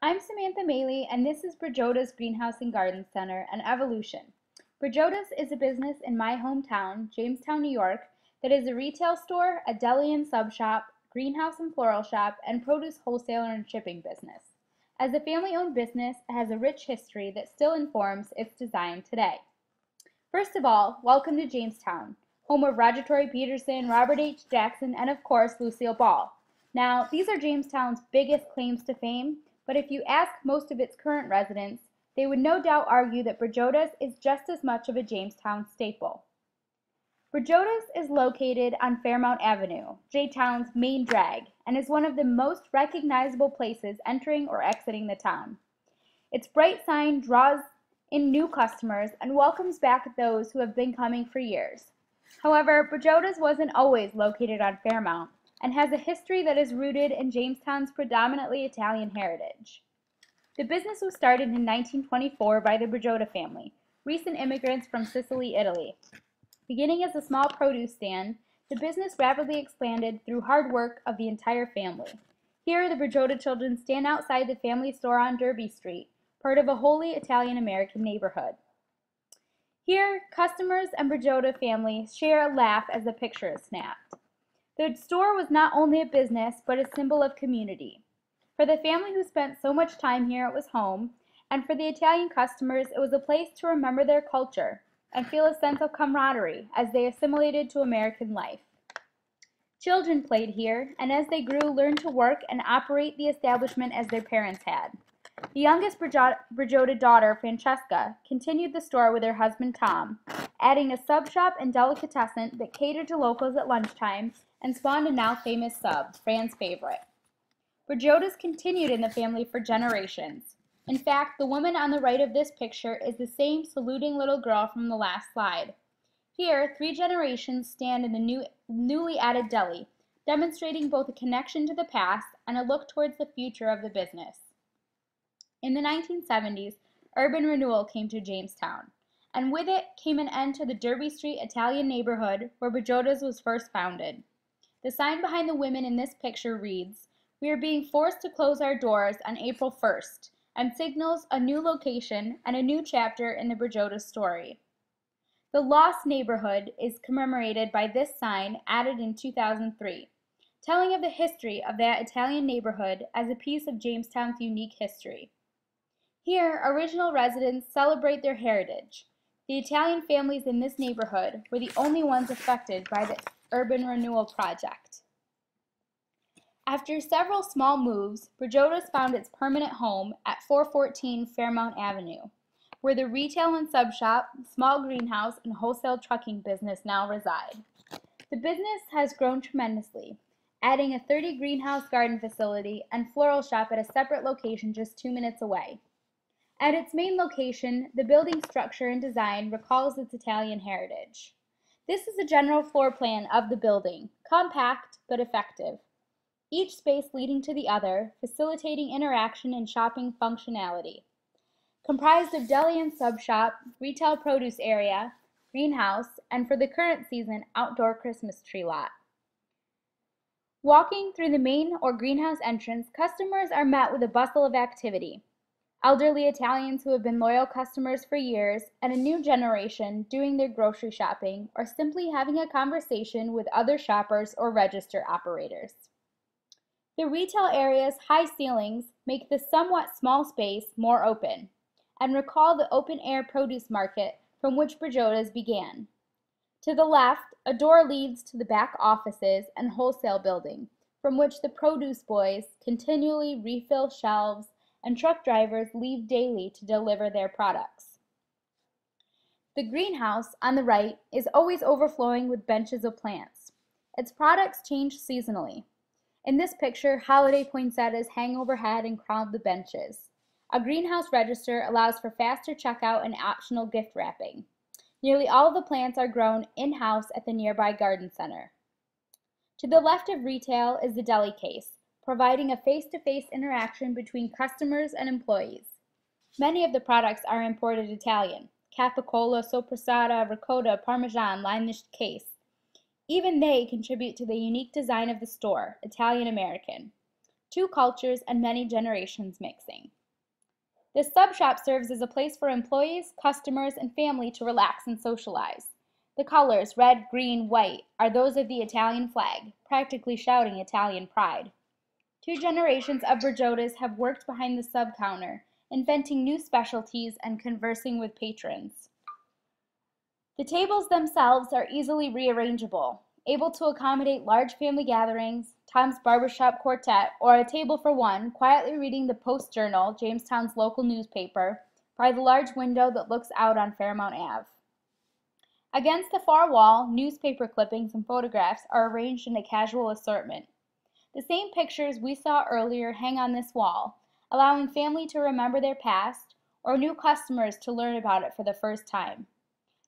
I'm Samantha Maley, and this is Brigiatta's Greenhouse and Garden Center, an evolution. Brigiatta's is a business in my hometown, Jamestown, New York, that is a retail store, a deli and sub shop, greenhouse and floral shop, and produce wholesaler and shipping business. As a family-owned business, it has a rich history that still informs its design today. First of all, welcome to Jamestown, home of Roger Tory Peterson, Robert H. Jackson, and of course, Lucille Ball. Now, these are Jamestown's biggest claims to fame, but if you ask most of its current residents, they would no doubt argue that Brigiatta's is just as much of a Jamestown staple. Brigiatta's is located on Fairmount Avenue, J-Town's main drag, and is one of the most recognizable places entering or exiting the town. Its bright sign draws in new customers and welcomes back those who have been coming for years. However, Brigiatta's wasn't always located on Fairmount, and has a history that is rooted in Jamestown's predominantly Italian heritage. The business was started in 1924 by the Brigiatta family, recent immigrants from Sicily, Italy. Beginning as a small produce stand, the business rapidly expanded through hard work of the entire family. Here, the Brigiatta children stand outside the family store on Derby Street, part of a wholly Italian-American neighborhood. Here, customers and Brigiatta family share a laugh as the picture is snapped. The store was not only a business, but a symbol of community. For the family who spent so much time here, it was home, and for the Italian customers, it was a place to remember their culture and feel a sense of camaraderie as they assimilated to American life. Children played here, and as they grew, learned to work and operate the establishment as their parents had. The youngest Brigiatta daughter, Francesca, continued the store with her husband, Tom, adding a sub shop and delicatessen that catered to locals at lunchtime and spawned a now famous sub, Fran's favorite. Brigiatta's continued in the family for generations. In fact, the woman on the right of this picture is the same saluting little girl from the last slide. Here, 3 generations stand in the newly added deli, demonstrating both a connection to the past and a look towards the future of the business. In the 1970s, urban renewal came to Jamestown, and with it came an end to the Derby Street Italian neighborhood where Brigiatta's was first founded. The sign behind the women in this picture reads, "We are being forced to close our doors on April 1st, and signals a new location and a new chapter in the Brigiatta story." The lost neighborhood is commemorated by this sign added in 2003, telling of the history of that Italian neighborhood as a piece of Jamestown's unique history. Here, original residents celebrate their heritage. The Italian families in this neighborhood were the only ones affected by the urban renewal project. After several small moves, Brigiatta's found its permanent home at 414 Fairmount Avenue, where the retail and sub shop, small greenhouse, and wholesale trucking business now reside. The business has grown tremendously, adding a 30 greenhouse garden facility and floral shop at a separate location just 2 minutes away. At its main location, the building structure and design recalls its Italian heritage. This is a general floor plan of the building, compact but effective. Each space leading to the other, facilitating interaction and shopping functionality. Comprised of deli and sub shop, retail produce area, greenhouse, and for the current season, outdoor Christmas tree lot. Walking through the main or greenhouse entrance, customers are met with a bustle of activity. Elderly Italians who have been loyal customers for years, and a new generation doing their grocery shopping or simply having a conversation with other shoppers or register operators. The retail area's high ceilings make the somewhat small space more open, and recall the open-air produce market from which Brigiatta's began. To the left, a door leads to the back offices and wholesale building, from which the produce boys continually refill shelves and truck drivers leave daily to deliver their products. The greenhouse on the right is always overflowing with benches of plants. Its products change seasonally. In this picture, holiday poinsettias hang overhead and crowd the benches. A greenhouse register allows for faster checkout and optional gift wrapping. Nearly all of the plants are grown in-house at the nearby garden center. To the left of retail is the deli case, providing a face-to-face interaction between customers and employees. Many of the products are imported Italian. Capicola, Sopressata, Ricotta, Parmesan line this case. Even they contribute to the unique design of the store, Italian-American. 2 cultures and many generations mixing. This sub shop serves as a place for employees, customers, and family to relax and socialize. The colors, red, green, white, are those of the Italian flag, practically shouting Italian pride. 2 generations of Brigiottas have worked behind the sub counter, inventing new specialties and conversing with patrons. The tables themselves are easily rearrangeable, able to accommodate large family gatherings, Tom's barbershop quartet, or a table for one quietly reading the Post-Journal, Jamestown's local newspaper, by the large window that looks out on Fairmount Ave. Against the far wall, newspaper clippings and photographs are arranged in a casual assortment. The same pictures we saw earlier hang on this wall, allowing family to remember their past or new customers to learn about it for the first time.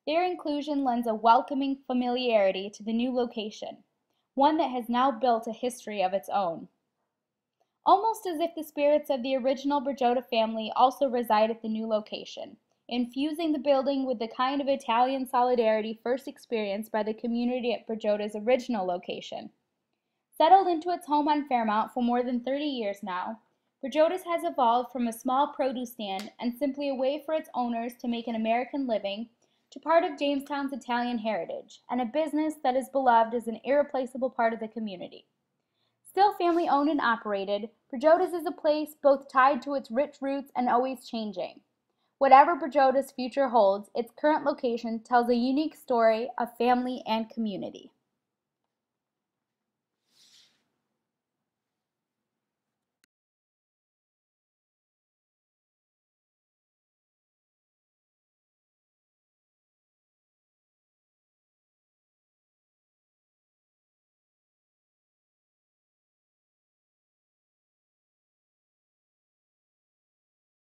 Their inclusion lends a welcoming familiarity to the new location, one that has now built a history of its own. Almost as if the spirits of the original Brigiatta family also reside at the new location, infusing the building with the kind of Italian solidarity first experienced by the community at Brigiatta's original location. Settled into its home on Fairmount for more than 30 years now, Brigiatta's has evolved from a small produce stand and simply a way for its owners to make an American living to part of Jamestown's Italian heritage, and a business that is beloved as an irreplaceable part of the community. Still family owned and operated, Brigiatta's is a place both tied to its rich roots and always changing. Whatever Brigiatta's future holds, its current location tells a unique story of family and community.